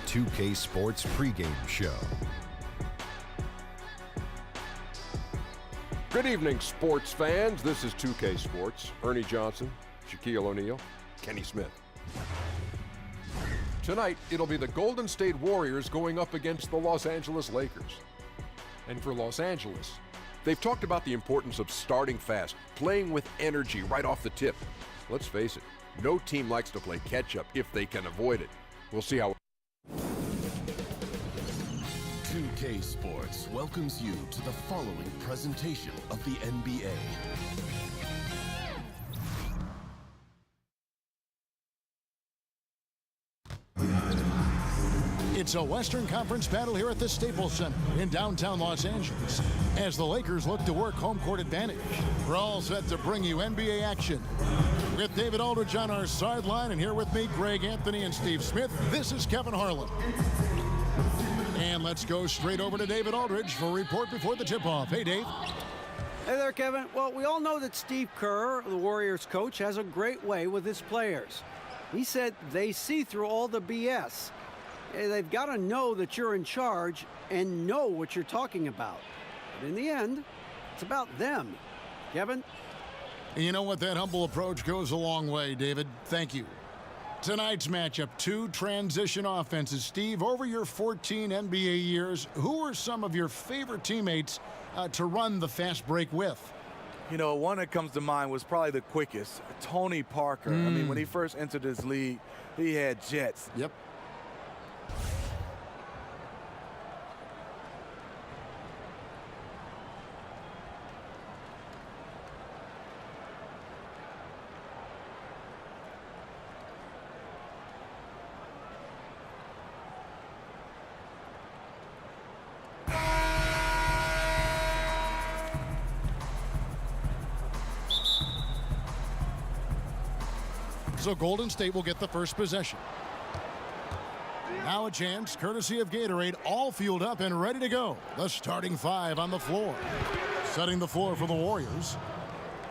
2K Sports pregame show. Good evening, sports fans. This is 2K Sports. Ernie Johnson, Shaquille O'Neal, Kenny Smith. Tonight, it'll be the Golden State Warriors going up against the Los Angeles Lakers. And for Los Angeles, they've talked about the importance of starting fast, playing with energy right off the tip. Let's face it, no team likes to play catch-up if they can avoid it. We'll see how. 2K Sports welcomes you to the following presentation of the NBA. It's a Western Conference battle here at the Staples Center in downtown Los Angeles as the Lakers look to work home court advantage. We're all set to bring you NBA action. With David Aldridge on our sideline, and here with me, Greg Anthony and Steve Smith, this is Kevin Harlan. And let's go straight over to David Aldridge for a report before the tip-off. Hey, Dave. Hey there, Kevin. Well, we all know that Steve Kerr, the Warriors coach, has a great way with his players. He said they see through all the BS. They've got to know that you're in charge and know what you're talking about. But in the end, it's about them. Kevin? You know what? That humble approach goes a long way, David. Thank you. Tonight's matchup, two transition offenses. Steve, over your 14 NBA years, who are some of your favorite teammates to run the fast break with? You know, one that comes to mind was probably the quickest, Tony Parker. I mean, when he first entered this league, he had jets. Yep. So Golden State will get the first possession. Now a chance, courtesy of Gatorade, all fueled up and ready to go. The starting five on the floor. Setting the floor for the Warriors.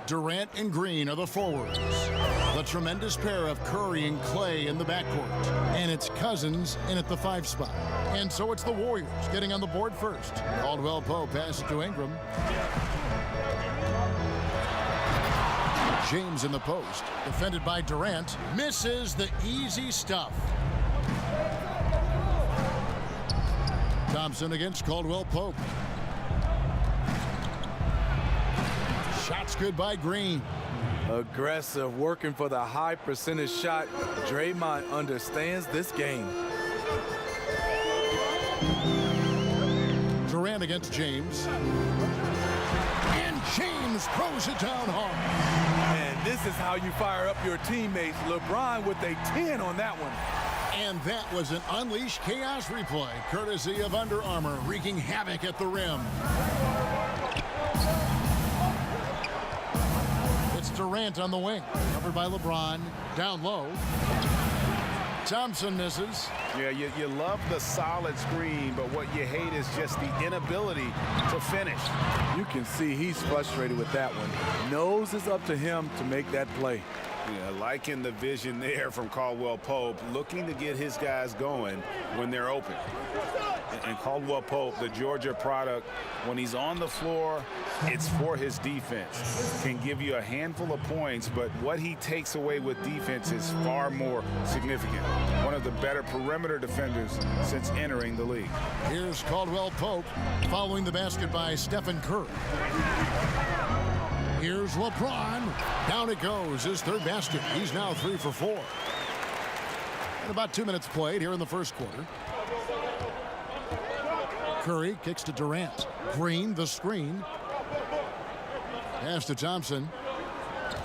Durant and Green are the forwards. The tremendous pair of Curry and Clay in the backcourt. And it's Cousins in at the 5 spot. And so it's the Warriors getting on the board first. Caldwell Pope passes to Ingram. James in the post, defended by Durant, misses the easy stuff. Thompson against Caldwell Pope. Shots good by Green. Aggressive, working for the high percentage shot. Draymond understands this game. Durant against James. And James throws it down hard. And this is how you fire up your teammates. LeBron with a 10 on that one. And that was an Unleash Chaos replay, courtesy of Under Armour, wreaking havoc at the rim. It's Durant on the wing, covered by LeBron, down low. Thompson misses. Yeah, you love the solid screen, but what you hate is just the inability to finish. You can see he's frustrated with that one. Knows it's up to him to make that play. Yeah, liking the vision there from Caldwell Pope, looking to get his guys going when they're open. And Caldwell Pope, the Georgia product, when he's on the floor, it's for his defense. Can give you a handful of points, but what he takes away with defense is far more significant. One of the better perimeter defenders since entering the league. Here's Caldwell Pope following the basket by Stephen Curry. Here's LeBron. Down it goes, his third basket. He's now 3 for 4. And about 2 minutes played here in the first quarter. Curry kicks to Durant. Green, the screen. Pass to Thompson.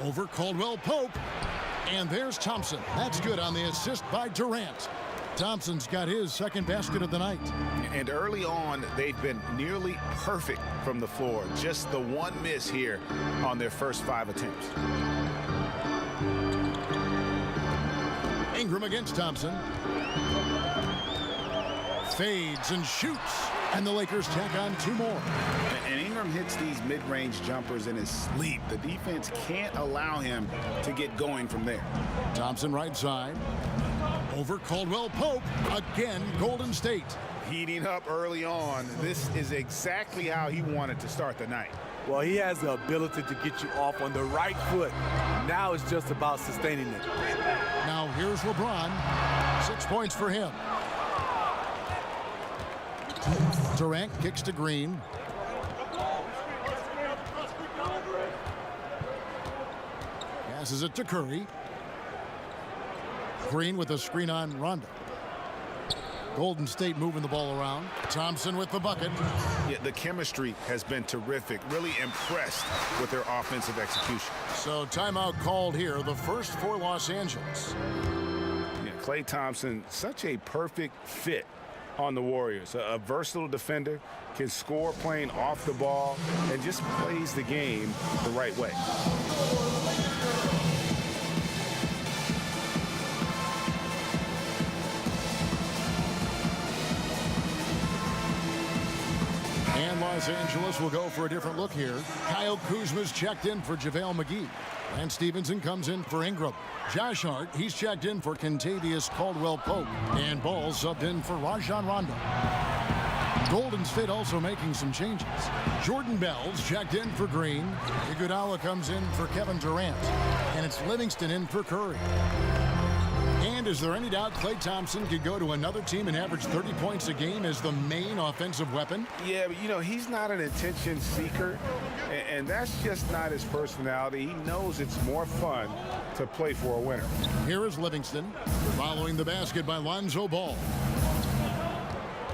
Over Caldwell Pope. And there's Thompson. That's good on the assist by Durant. Thompson's got his second basket of the night. And early on, they've been nearly perfect from the floor. Just the one miss here on their first 5 attempts. Ingram against Thompson. Fades and shoots. And the Lakers tack on 2 more. And Ingram hits these mid-range jumpers in his sleep. The defense can't allow him to get going from there. Thompson right side. over Caldwell Pope. Again, Golden State. Heating up early on. This is exactly how he wanted to start the night. Well, he has the ability to get you off on the right foot. Now it's just about sustaining it. Now here's LeBron. 6 points for him. Durant kicks to Green. Passes it to Curry. Green with a screen on Rondo. Golden State moving the ball around. Thompson with the bucket. Yeah, the chemistry has been terrific. Really impressed with their offensive execution. So timeout called here, the first for Los Angeles. Yeah, Klay Thompson, such a perfect fit on the Warriors. A versatile defender, can score playing off the ball, and just plays the game the right way. And Los Angeles will go for a different look here. Kyle Kuzma's checked in for JaVale McGee. And Stevenson comes in for Ingram. Josh Hart, he's checked in for Kentavious Caldwell-Pope. And Ball subbed in for Rajon Rondo. Golden State also making some changes. Jordan Bell's checked in for Green. Iguodala comes in for Kevin Durant. And it's Livingston in for Curry. And is there any doubt Klay Thompson could go to another team and average 30 points a game as the main offensive weapon? Yeah, but you know, he's not an attention seeker, and that's just not his personality. He knows it's more fun to play for a winner. Here is Livingston, following the basket by Lonzo Ball.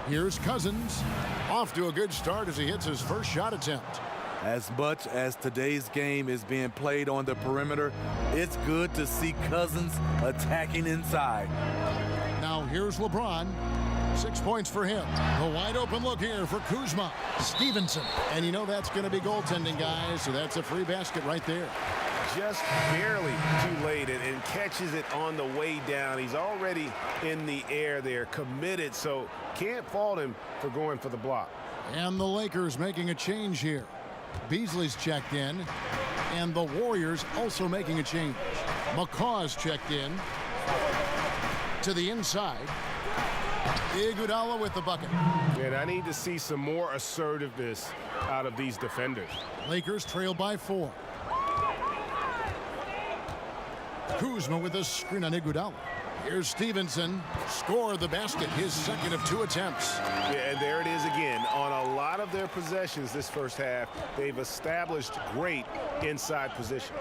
Here's Cousins, off to a good start as he hits his first shot attempt. As much as today's game is being played on the perimeter, it's good to see Cousins attacking inside. Now here's LeBron. 6 points for him. A wide open look here for Kuzma. Stevenson. And you know that's going to be goaltending, guys, so that's a free basket right there. Just barely too late and catches it on the way down. He's already in the air there, committed, so can't fault him for going for the block. And the Lakers making a change here. Beasley's checked in, and the Warriors also making a change. McCaw's checked in to the inside. Iguodala with the bucket. And I need to see some more assertiveness out of these defenders. Lakers trail by 4. Kuzma with a screen on Iguodala. Here's Stevenson, scored the basket, his second of 2 attempts. Yeah, and there it is again. On a lot of their possessions this first half, they've established great inside position.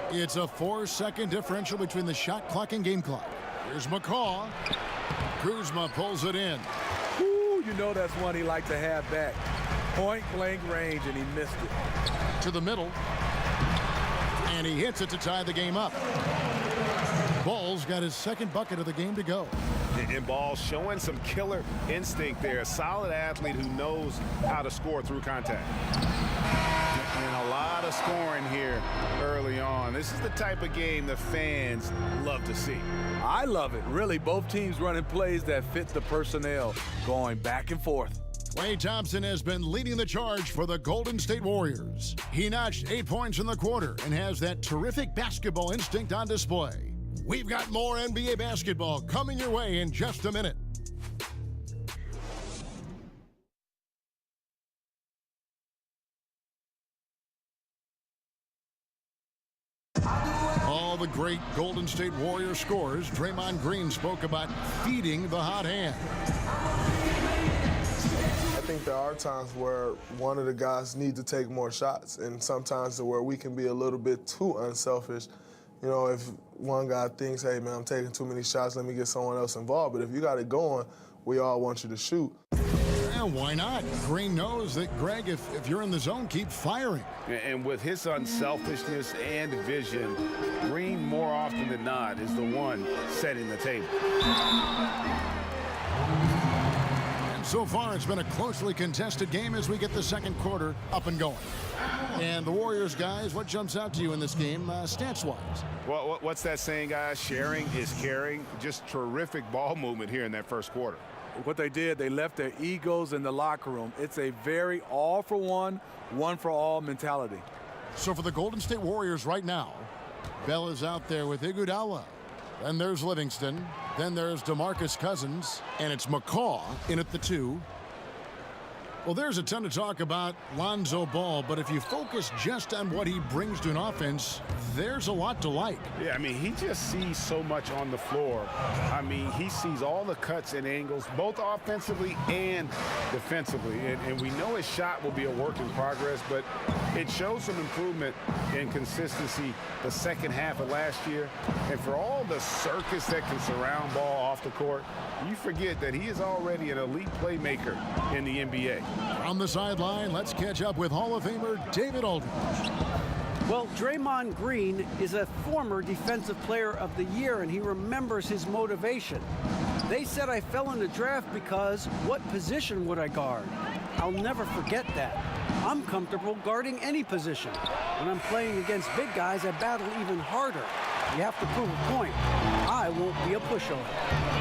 It's a 4-second differential between the shot clock and game clock. Here's McCaw. Kuzma pulls it in. Ooh, you know that's one he liked to have back. Point blank range, and he missed it. To the middle. And he hits it to tie the game up. Ball's got his second bucket of the game to go. And Ball showing some killer instinct there. A solid athlete who knows how to score through contact. And a lot of scoring here early on. This is the type of game the fans love to see. I love it. Really, both teams running plays that fit the personnel, going back and forth. Klay Thompson has been leading the charge for the Golden State Warriors. He notched 8 points in the quarter and has that terrific basketball instinct on display. We've got more NBA basketball coming your way in just a minute. All the great Golden State Warrior scores, Draymond Green spoke about feeding the hot hand. I think there are times where one of the guys need to take more shots, and sometimes where we can be a little bit too unselfish. You know, if one guy thinks, hey, man, I'm taking too many shots, let me get someone else involved. But if you got it going, we all want you to shoot. Yeah, why not? Green knows that, Greg, if you're in the zone, keep firing. And with his unselfishness and vision, Green, more often than not, is the one setting the table. And so far, it's been a closely contested game as we get the second quarter up and going. And the Warriors, guys, what jumps out to you in this game, stats-wise? Well, what's that saying, guys? Sharing is caring. Just terrific ball movement here in that first quarter. What they did, they left their egos in the locker room. It's a very all-for-one, one-for-all mentality. So for the Golden State Warriors right now, Bell is out there with Iguodala. Then there's Livingston. Then there's DeMarcus Cousins. And it's McCaw in at the 2. Well, there's a ton to talk about Lonzo Ball, but if you focus just on what he brings to an offense, there's a lot to like. Yeah, I mean, he just sees so much on the floor. I mean, he sees all the cuts and angles, both offensively and defensively. And we know his shot will be a work in progress, but it shows some improvement in consistency the second half of last year. And for all the circus that can surround Ball off the court, you forget that he is already an elite playmaker in the NBA. From the sideline, let's catch up with Hall of Famer David Aldridge. Well, Draymond Green is a former Defensive Player of the Year, and he remembers his motivation. They said I fell in the draft because what position would I guard? I'll never forget that. I'm comfortable guarding any position. When I'm playing against big guys, I battle even harder. You have to prove a point. I won't be a pushover.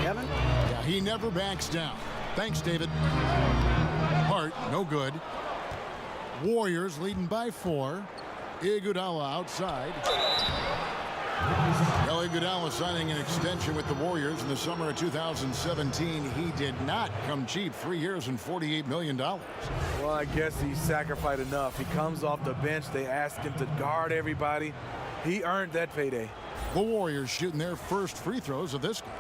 Kevin? Yeah, he never backs down. Thanks, David. Hart, no good. Warriors leading by 4. Iguodala outside. Iguodala signing an extension with the Warriors in the summer of 2017. He did not come cheap. 3 years and $48 million. Well, I guess he sacrificed enough. He comes off the bench. They asked him to guard everybody. He earned that payday. The Warriors shooting their first free throws of this game.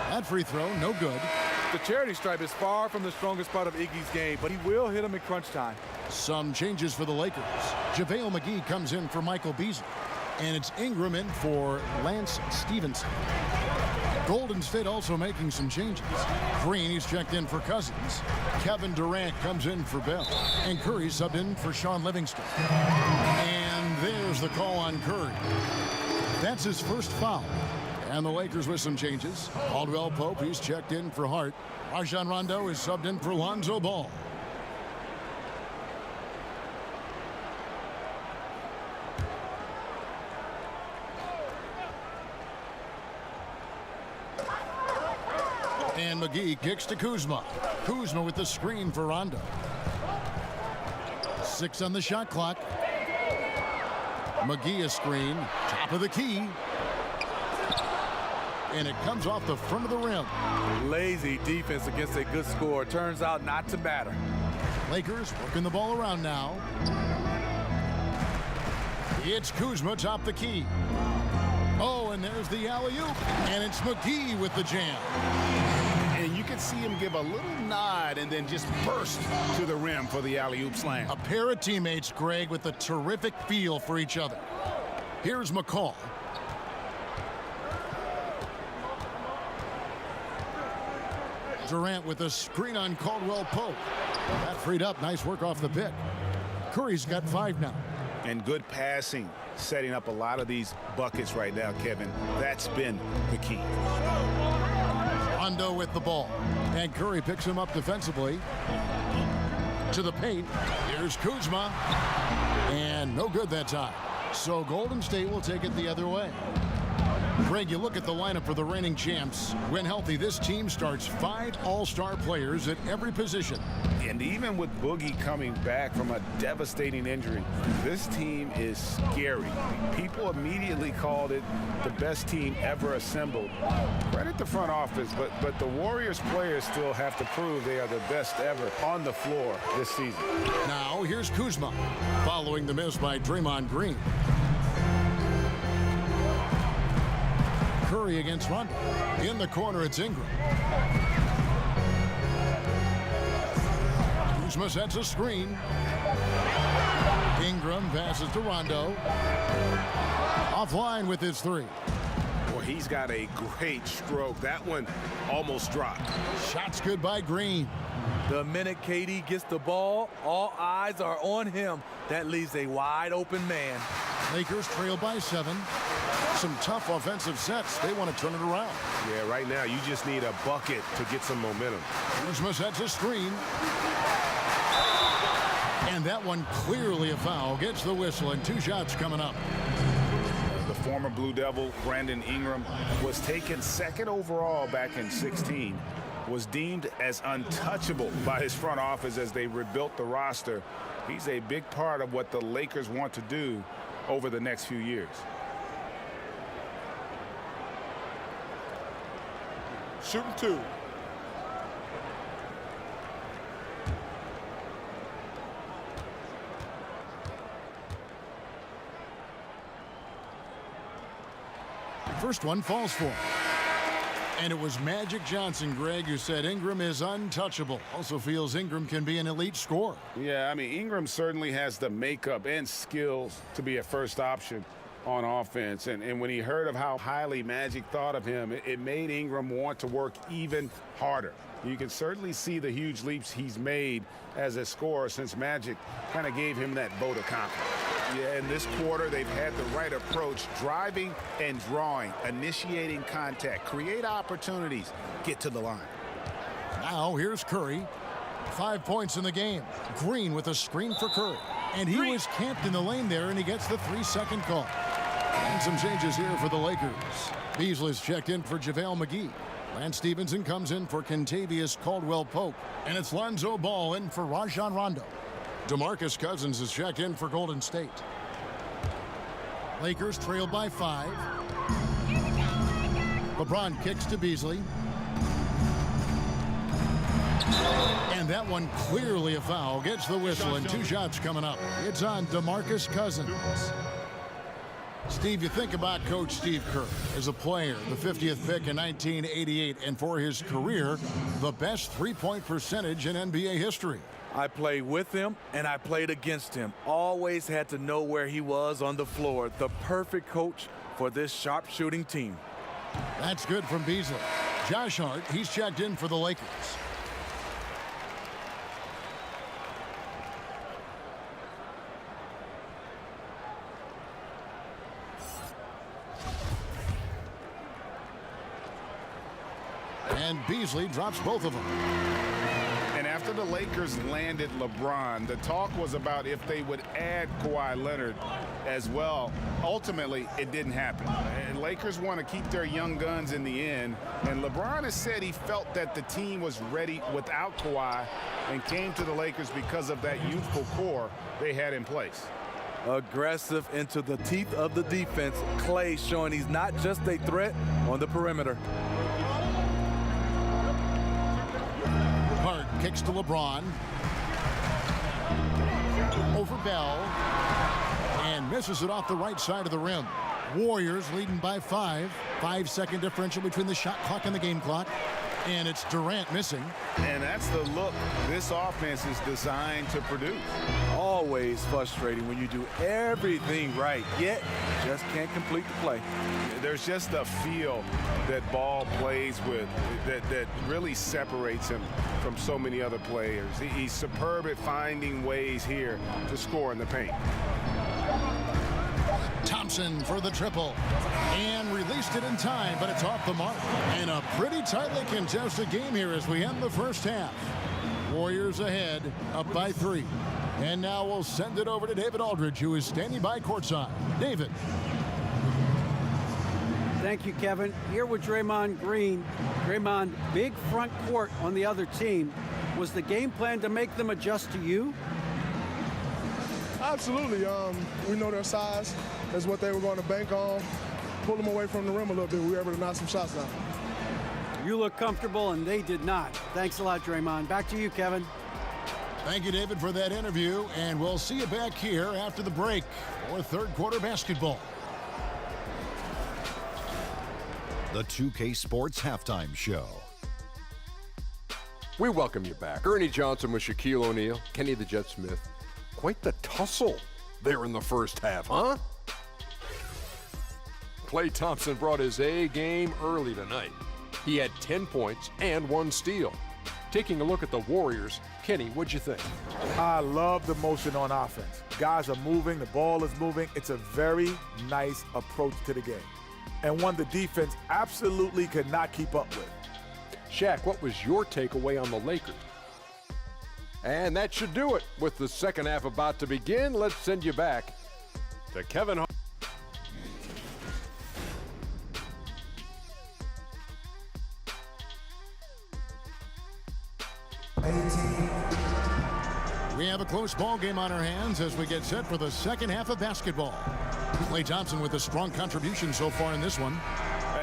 That free throw, no good. The charity stripe is far from the strongest part of Iggy's game, but he will hit him in crunch time. Some changes for the Lakers. JaVale McGee comes in for Michael Beasley. And it's Ingram in for Lance Stevenson. Golden State also making some changes. Green, he's checked in for Cousins. Kevin Durant comes in for Bell. And Curry subbed in for Sean Livingston. And there's the call on Curry. That's his first foul. And the Lakers with some changes. Caldwell Pope, he's checked in for Hart. Rajon Rondo is subbed in for Lonzo Ball. And McGee kicks to Kuzma. Kuzma with the screen for Rondo. 6 on the shot clock. McGee a screen. Top of the key. And it comes off the front of the rim. Lazy defense against a good score. Turns out not to matter. Lakers working the ball around now. It's Kuzma top the key. Oh, and there's the alley-oop. And it's McGee with the jam. And you can see him give a little nod and then just burst to the rim for the alley-oop slam. A pair of teammates, Greg, with a terrific feel for each other. Here's McCaw. Durant with a screen on Caldwell Pope. That freed up. Nice work off the pick. Curry's got 5 now. And good passing, setting up a lot of these buckets right now, Kevin. That's been the key. Rondo with the ball. And Curry picks him up defensively. To the paint. Here's Kuzma. And no good that time. So Golden State will take it the other way. Greg, you look at the lineup for the reigning champs. When healthy, this team starts 5 all-star players at every position. And even with Boogie coming back from a devastating injury, this team is scary. People immediately called it the best team ever assembled. Credit the front office, but the Warriors players still have to prove they are the best ever on the floor this season. Now, here's Kuzma, following the miss by Draymond Green. Curry against Rondo. In the corner, it's Ingram. Kuzma sets a screen. Ingram passes to Rondo. Offline with his 3. Well, he's got a great stroke. That one almost dropped. Shots good by Green. The minute KD gets the ball, all eyes are on him. That leaves a wide open man. Lakers trail by 7. Some tough offensive sets. They want to turn it around. Yeah, right now you just need a bucket to get some momentum. Kuzma sets a screen. And that one clearly a foul. Gets the whistle and 2 shots coming up. The former Blue Devil, Brandon Ingram, was taken 2nd overall back in 2016. Was deemed as untouchable by his front office as they rebuilt the roster. He's a big part of what the Lakers want to do over the next few years. Shooting 2. First one falls for him. And it was Magic Johnson, Greg, who said Ingram is untouchable. Also feels Ingram can be an elite scorer. Yeah, I mean, Ingram certainly has the makeup and skills to be a first option on offense. And when he heard of how highly Magic thought of him, it made Ingram want to work even harder. You can certainly see the huge leaps he's made as a scorer since Magic kind of gave him that vote of confidence. Yeah, in this quarter, they've had the right approach, driving and drawing, initiating contact, create opportunities, get to the line. Now here's Curry. 5 points in the game. Green with a screen for Curry. And he was camped in the lane there, and he gets the 3-second call. And some changes here for the Lakers. Beasley's checked in for JaVale McGee. Lance Stevenson comes in for Kentavious Caldwell-Pope. And it's Lonzo Ball in for Rajon Rondo. DeMarcus Cousins is checked in for Golden State. Lakers trail by 5. LeBron kicks to Beasley. And that one clearly a foul. Gets the whistle, and 2 shots coming up. It's on DeMarcus Cousins. Steve, you think about Coach Steve Kerr as a player, the 50th pick in 1988, and for his career, the best three-point percentage in NBA history. I played with him, and I played against him. Always had to know where he was on the floor. The perfect coach for this sharpshooting team. That's good from Beasley. Josh Hart, he's checked in for the Lakers. And Beasley drops both of them. And after the Lakers landed LeBron, the talk was about if they would add Kawhi Leonard as well. Ultimately, it didn't happen. And Lakers want to keep their young guns in the end. And LeBron has said he felt that the team was ready without Kawhi and came to the Lakers because of that youthful core they had in place. Aggressive into the teeth of the defense. Klay showing he's not just a threat on the perimeter. Hart kicks to LeBron. Over Bell. And misses it off the right side of the rim. Warriors leading by 5. 5-second differential between the shot clock and the game clock. And it's Durant missing. And that's the look this offense is designed to produce. Always frustrating when you do everything right, yet just can't complete the play. There's just a feel that Ball plays with that really separates him from so many other players. He's superb at finding ways here to score in the paint. Thompson for the triple. And released it in time, but it's off the mark. And a pretty tightly contested game here as we end the first half. Warriors ahead, up by 3. And now we'll send it over to David Aldridge, who is standing by courtside. David. Thank you, Kevin. Here with Draymond Green. Draymond, big front court on the other team. Was the game plan to make them adjust to you? Absolutely. We know their size. That's what they were going to bank on. Pull them away from the rim a little bit. We were able to knock some shots down. You look comfortable, and they did not. Thanks a lot, Draymond. Back to you, Kevin. Thank you, David, for that interview. And we'll see you back here after the break for third quarter basketball. The 2K Sports Halftime Show. We welcome you back. Ernie Johnson with Shaquille O'Neal, Kenny the Jet Smith. Quite the tussle there in the first half, huh? Klay Thompson brought his A game early tonight. He had 10 points and 1 steal. Taking a look at the Warriors, Kenny, what'd you think? I love the motion on offense. Guys are moving, the ball is moving. It's a very nice approach to the game, and one the defense absolutely could not keep up with. Shaq, what was your takeaway on the Lakers? And that should do it. With the second half about to begin, let's send you back to Kevin Hart. We have have a close ball game on our hands as we get set for the second half of basketball. Klay Thompson with a strong contribution so far in this one.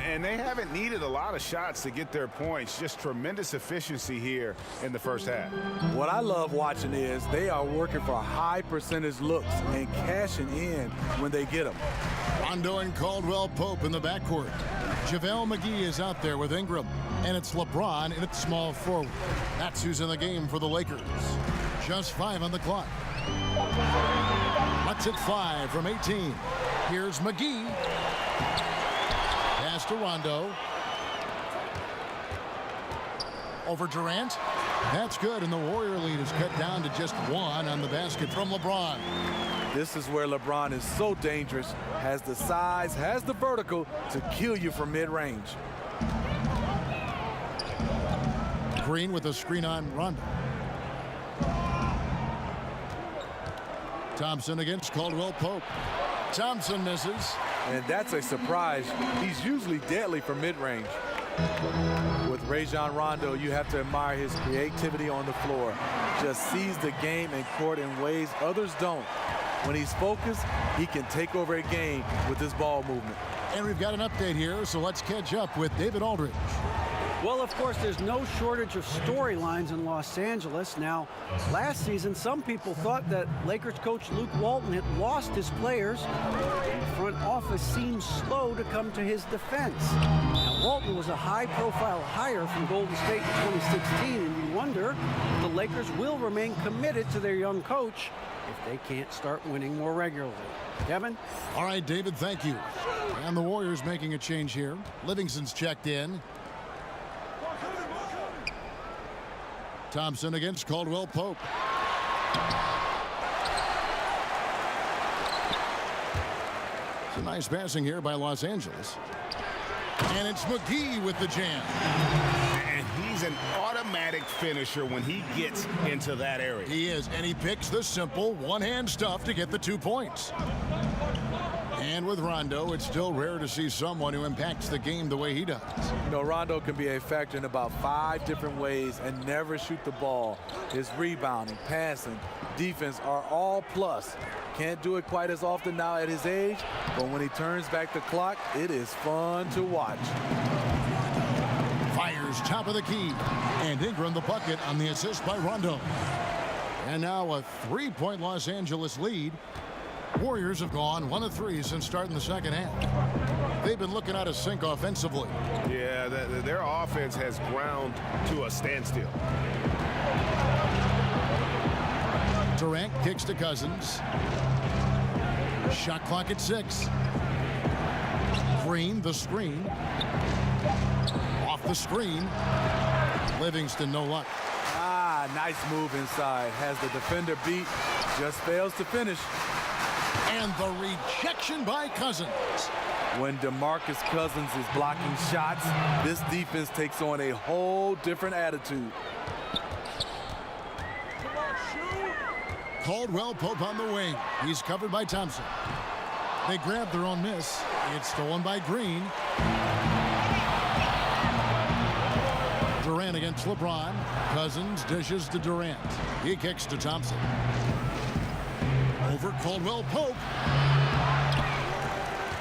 And they haven't needed a lot of shots to get their points. Just tremendous efficiency here in the first half. What I love watching is they are working for high percentage looks and cashing in when they get them. Rondo and Caldwell Pope in the backcourt. JaVale McGee is out there with Ingram. And it's LeBron in at small forward. That's who's in the game for the Lakers. Just 5 on the clock. Let's hit 5 from 18. Here's McGee. Pass to Rondo. Over Durant. That's good, and the Warrior lead is cut down to just 1 on the basket from LeBron. This is where LeBron is so dangerous. Has the size, has the vertical to kill you from mid-range. Green with a screen on Rondo. Thompson against Caldwell Pope. Thompson misses. And that's a surprise. He's usually deadly from mid-range. With Rajon Rondo, you have to admire his creativity on the floor. Just sees the game and court in ways others don't. When he's focused, he can take over a game with his ball movement. And we've got an update here, so let's catch up with David Aldridge. Well, of course, there's no shortage of storylines in Los Angeles. Now, last season, some people thought that Lakers coach Luke Walton had lost his players. The front office seemed slow to come to his defense. Now, Walton was a high-profile hire from Golden State in 2016, and you wonder if the Lakers will remain committed to their young coach if they can't start winning more regularly. Kevin? All right, David, thank you. And the Warriors making a change here. Livingston's checked in. Thompson against Caldwell Pope. It's a nice passing here by Los Angeles. And it's McGee with the jam. And he's an automatic finisher when he gets into that area. He is, and he picks the simple one-hand stuff to get the 2 points. And with Rondo, it's still rare to see someone who impacts the game the way he does. You know, Rondo can be a factor in about 5 different ways and never shoot the ball. His rebounding, passing, defense are all plus. Can't do it quite as often now at his age, but when he turns back the clock, it is fun to watch. Fires top of the key, and Ingram the bucket on the assist by Rondo. And now a 3-point Los Angeles lead. Warriors have gone 1 of 3 since starting the second half. They've been looking out of sync offensively. Yeah, their offense has ground to a standstill. Durant kicks to Cousins. Shot clock at 6. Green, the screen. Off the screen. Livingston, no luck. Nice move inside. Has the defender beat. Just fails to finish. And the rejection by Cousins. When DeMarcus Cousins is blocking shots, this defense takes on a whole different attitude. Caldwell Pope on the wing. He's covered by Thompson. They grab their own miss. It's stolen by Green. Durant against LeBron. Cousins dishes to Durant. He kicks to Thompson. Over Caldwell Pope.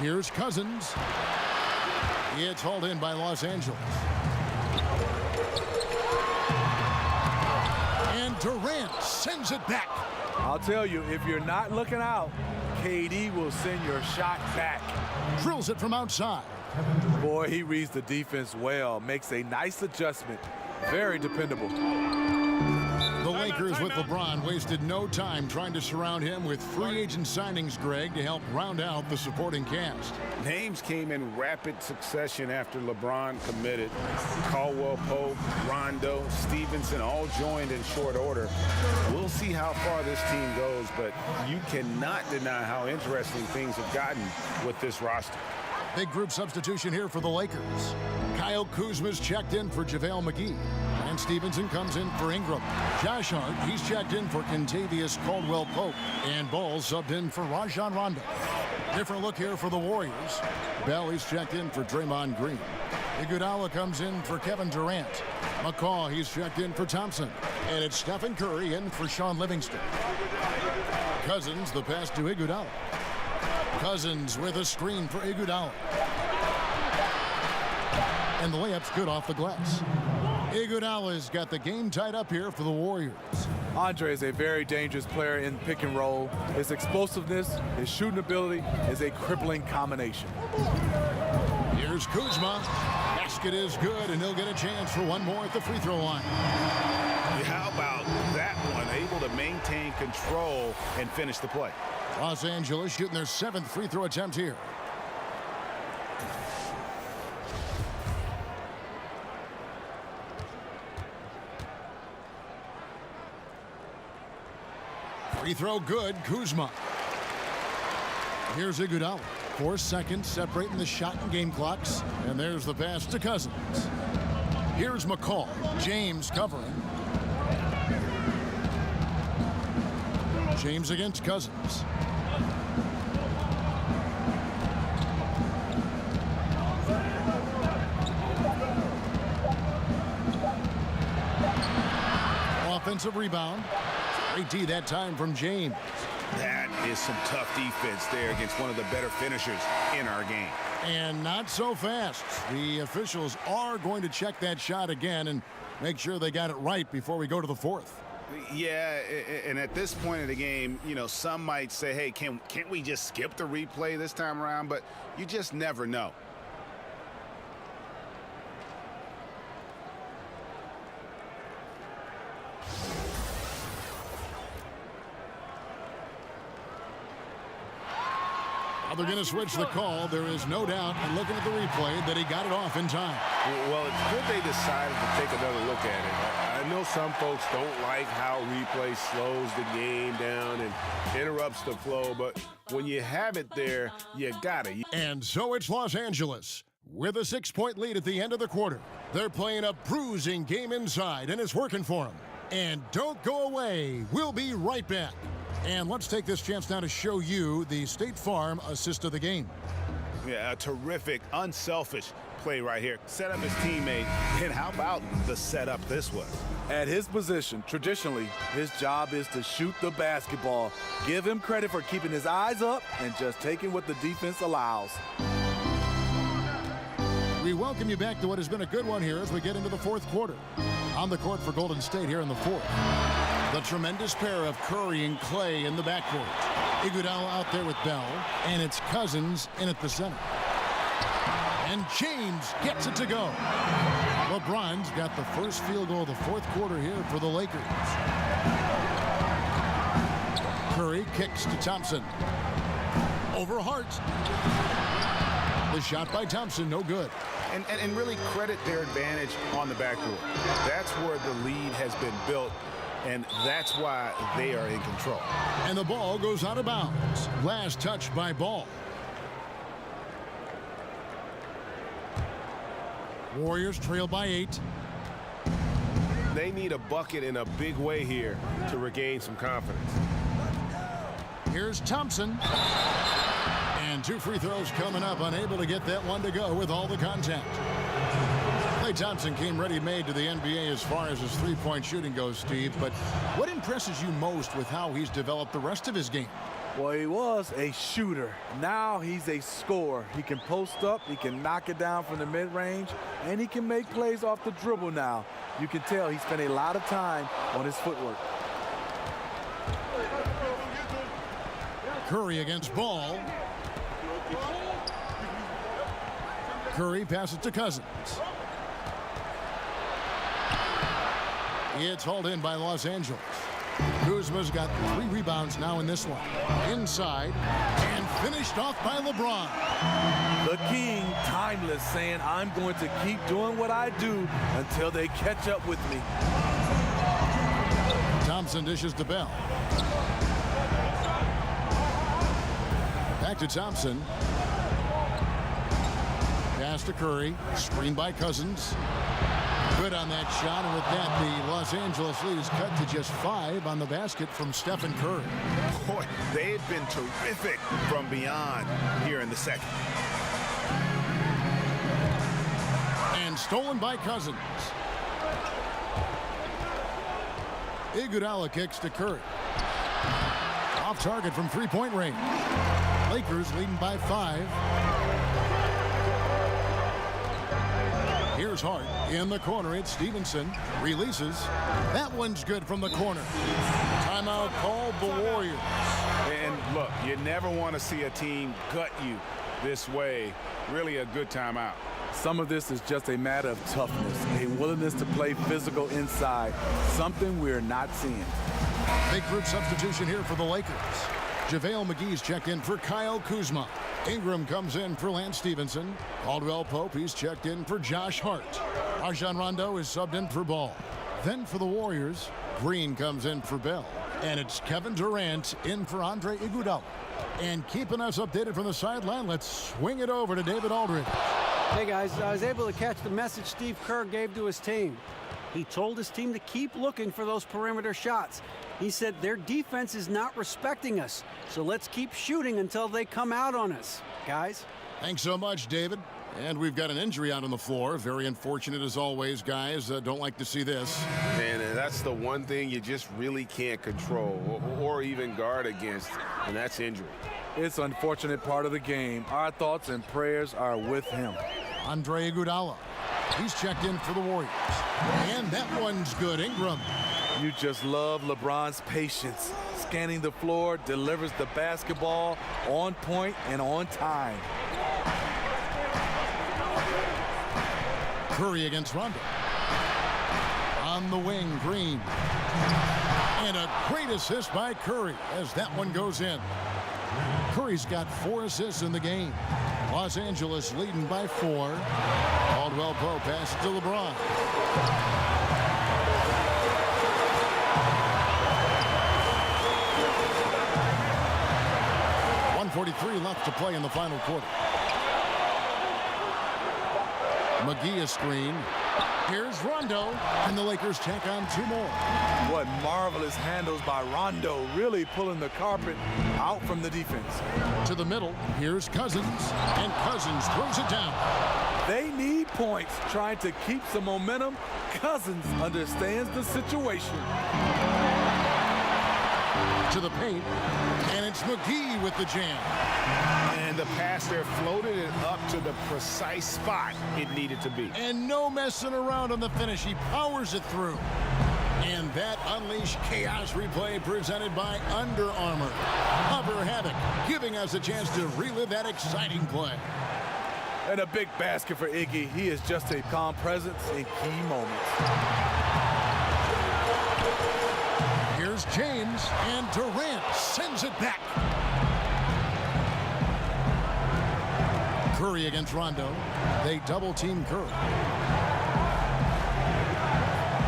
Here's Cousins. It's hauled in by Los Angeles. And Durant sends it back. I'll tell you, if you're not looking out, KD will send your shot back. Drills it from outside. Boy, he reads the defense well. Makes a nice adjustment. Very dependable. The Lakers with LeBron wasted no time trying to surround him with free agent signings, Greg, to help round out the supporting cast. Names came in rapid succession after LeBron committed. Caldwell Pope, Rondo, Stevenson all joined in short order. We'll see how far this team goes, but you cannot deny how interesting things have gotten with this roster. Big group substitution here for the Lakers. Kyle Kuzma's checked in for JaVale McGee. And Stevenson comes in for Ingram. Josh Hart, he's checked in for Kentavious Caldwell Pope. And Ball subbed in for Rajon Rondo. Different look here for the Warriors. Bell, he's checked in for Draymond Green. Iguodala comes in for Kevin Durant. McCaw, he's checked in for Thompson. And it's Stephen Curry in for Sean Livingston. Cousins, the pass to Iguodala. Cousins with a screen for Iguodala. And the layup's good off the glass. Iguodala's got the game tied up here for the Warriors. Andre is a very dangerous player in pick and roll. His explosiveness, his shooting ability is a crippling combination. Here's Kuzma. Basket is good, and he'll get a chance for one more at the free throw line. How about that one? Able to maintain control and finish the play. Los Angeles shooting their 7th free throw attempt here. Free throw good, Kuzma. Here's Iguodala. 4 seconds separating the shot and game clocks. And there's the pass to Cousins. Here's McCaw. James covering. James against Cousins. Offensive rebound. Great D that time from James. That is some tough defense there against one of the better finishers in our game. And not so fast. The officials are going to check that shot again and make sure they got it right before we go to the 4th. Yeah, and at this point of the game, you know, some might say, hey, can't we just skip the replay this time around? But you just never know. They're going to switch the call. There is no doubt, and looking at the replay, that he got it off in time. Well, it's good they decided to take another look at it. I know some folks don't like how replay slows the game down and interrupts the flow, but when you have it there, you got it. And so it's Los Angeles with a 6-point lead at the end of the quarter. They're playing a bruising game inside, and it's working for them. And don't go away. We'll be right back. And let's take this chance now to show you the State Farm assist of the game. Yeah, a terrific, unselfish play right here. Set up his teammate, and how about the setup this was? At his position, traditionally, his job is to shoot the basketball. Give him credit for keeping his eyes up and just taking what the defense allows. We welcome you back to what has been a good one here as we get into the 4th quarter. On the court for Golden State here in the 4th. The tremendous pair of Curry and Clay in the backcourt. Iguodala out there with Bell, and it's Cousins in at the center. And James gets it to go. LeBron's got the first field goal of the 4th quarter here for the Lakers. Curry kicks to Thompson. Over Hart. The shot by Thompson, no good. And really credit their advantage on the backcourt. That's where the lead has been built, and that's why they are in control. And the ball goes out of bounds. Last touch by Ball. Warriors trail by 8. They need a bucket in a big way here to regain some confidence. Here's Thompson. And 2 free throws coming up, unable to get that one to go with all the contact. Klay Thompson came ready-made to the NBA as far as his three-point shooting goes, Steve, but what impresses you most with how he's developed the rest of his game? Well, he was a shooter. Now he's a scorer. He can post up, he can knock it down from the mid-range, and he can make plays off the dribble now. You can tell he spent a lot of time on his footwork. Curry against Ball. Curry passes to Cousins. It's hauled in by Los Angeles. Kuzma's got 3 rebounds now in this one. Inside, and finished off by LeBron. The king, timeless, saying, I'm going to keep doing what I do until they catch up with me. Thompson dishes to Bell. Back to Thompson. Pass to Curry. Screen by Cousins. Good on that shot, and with that, the Los Angeles lead is cut to just 5 on the basket from Stephen Curry. Boy, they have been terrific from beyond here in the second. And stolen by Cousins. Iguodala kicks to Curry. Off target from three-point range. Lakers leading by 5. Here's Hart in the corner. It's Stevenson. Releases. That one's good from the corner. Timeout called the Warriors. And look, you never want to see a team gut you this way. Really a good timeout. Some of this is just a matter of toughness, a willingness to play physical inside, something we're not seeing. Big group substitution here for the Lakers. JaVale McGee's checked in for Kyle Kuzma. Ingram comes in for Lance Stevenson. Caldwell Pope, he's checked in for Josh Hart. Rajon Rondo is subbed in for Ball. Then for the Warriors, Green comes in for Bell. And it's Kevin Durant in for Andre Iguodala. And keeping us updated from the sideline, let's swing it over to David Aldridge. Hey guys, I was able to catch the message Steve Kerr gave to his team. He told his team to keep looking for those perimeter shots. He said their defense is not respecting us, so let's keep shooting until they come out on us. Guys? Thanks so much, David. And we've got an injury out on the floor. Very unfortunate as always, guys. Don't like to see this. And that's the one thing you just really can't control or even guard against, and that's injury. It's an unfortunate part of the game. Our thoughts and prayers are with him. Andre Iguodala. He's checked in for the Warriors. And that one's good. Ingram. You just love LeBron's patience. Scanning the floor, delivers the basketball on point and on time. Curry against Rondo. On the wing, Green. And a great assist by Curry as that one goes in. Curry's got 4 assists in the game. Los Angeles leading by 4. Caldwell Pope passes to LeBron. .143 left to play in the final quarter. McGee a screen. Here's Rondo, and the Lakers check on 2 more. What marvelous handles by Rondo, really pulling the carpet out from the defense. To the middle, here's Cousins, and Cousins throws it down. They need points, trying to keep some momentum. Cousins understands the situation. To the paint, and it's McGee with the jam. And the pass there floated it up to the precise spot it needed to be. And no messing around on the finish. He powers it through. And that Unleash Chaos replay presented by Under Armour. Hover Havoc, giving us a chance to relive that exciting play. And a big basket for Iggy. He is just a calm presence in key moments. Here's James, and Durant sends it back. Curry against Rondo. They double-team Curry.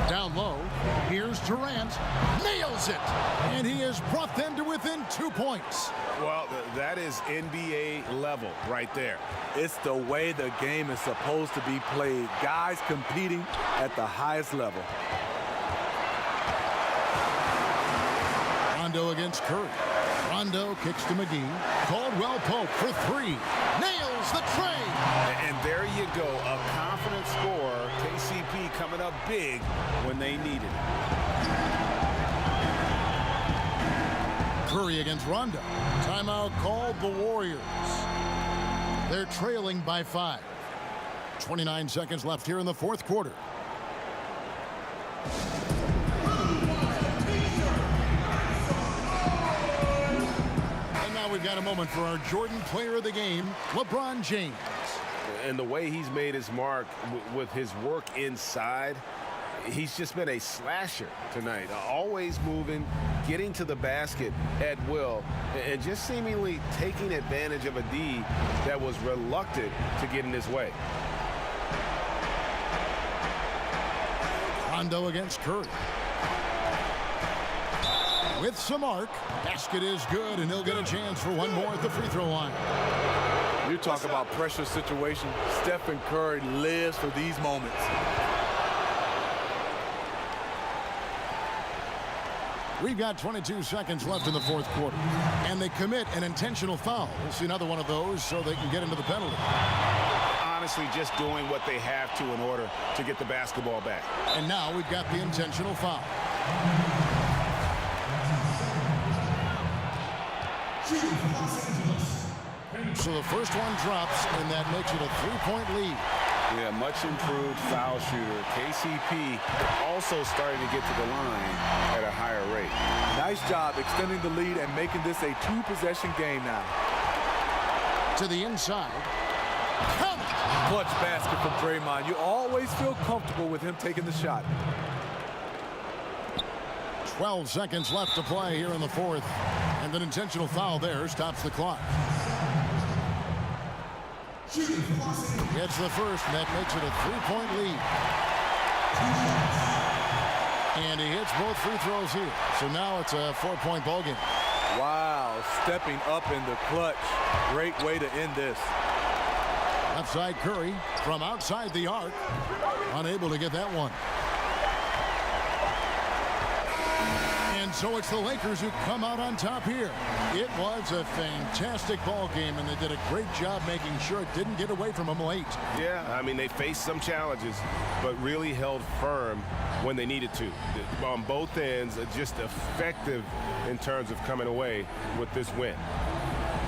Down low, here's Durant. Nails it! And he has brought them to within 2 points. Well, that is NBA level right there. It's the way the game is supposed to be played. Guys competing at the highest level. Rondo against Curry. Rondo kicks to McGee. Caldwell Pope for 3. Nails the tray. And there you go, a confident scorer. KCP coming up big when they needed it. Curry against Rondo. Timeout called the Warriors. They're trailing by 5. 29 seconds left here in the 4th quarter. We've got a moment for our Jordan player of the game, LeBron James. And the way he's made his mark with his work inside, he's just been a slasher tonight. Always moving, getting to the basket at will, and just seemingly taking advantage of a D that was reluctant to get in his way. Rondo against Curry. With some arc, basket is good, and he'll get a chance for one more at the free throw line. You talk about pressure situation. Stephen Curry lives for these moments. We've got 22 seconds left in the 4th quarter, and they commit an intentional foul. We'll see another one of those so they can get into the penalty. honestly just doing what they have to in order to get the basketball back. And now we've got the intentional foul. So the first one drops, and that makes it a 3-point lead. Yeah, much improved foul shooter. KCP also starting to get to the line at a higher rate. Nice job extending the lead and making this a 2-possession game now. To the inside. Clutch basket from Draymond. You always feel comfortable with him taking the shot. 12 seconds left to play here in the fourth. And an intentional foul there stops the clock. Gets the first, and that makes it a 3-point lead. And he hits both free throws here. So now it's a 4-point ball game. Wow, stepping up in the clutch. Great way to end this. Outside Curry from outside the arc. Unable to get that one. And so it's the Lakers who come out on top here. It was a fantastic ball game, and they did a great job making sure it didn't get away from them late. Yeah, I mean, they faced some challenges, but really held firm when they needed to. On both ends, just effective in terms of coming away with this win.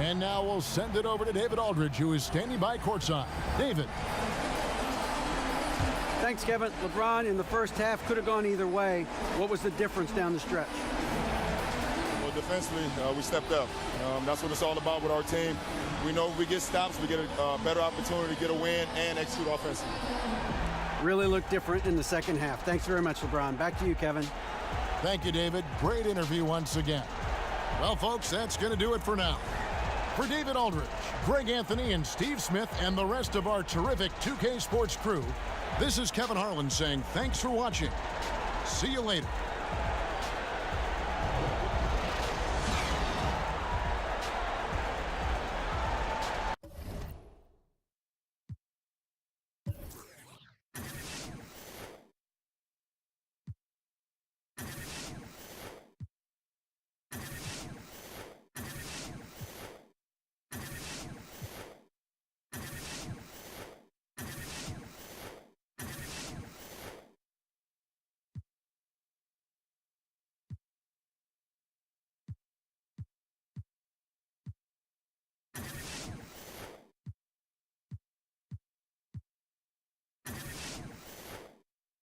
And now we'll send it over to David Aldridge, who is standing by courtside. David. Thanks, Kevin. LeBron in the first half could have gone either way. What was the difference down the stretch? Well, defensively, we stepped up. That's what it's all about with our team. We know if we get stops, we get a better opportunity to get a win and execute offensively. Really looked different in the second half. Thanks very much, LeBron. Back to you, Kevin. Thank you, David. Great interview once again. Well, folks, that's going to do it for now. For David Aldridge, Greg Anthony, and Steve Smith, and the rest of our terrific 2K Sports crew, this is Kevin Harlan saying thanks for watching. See you later.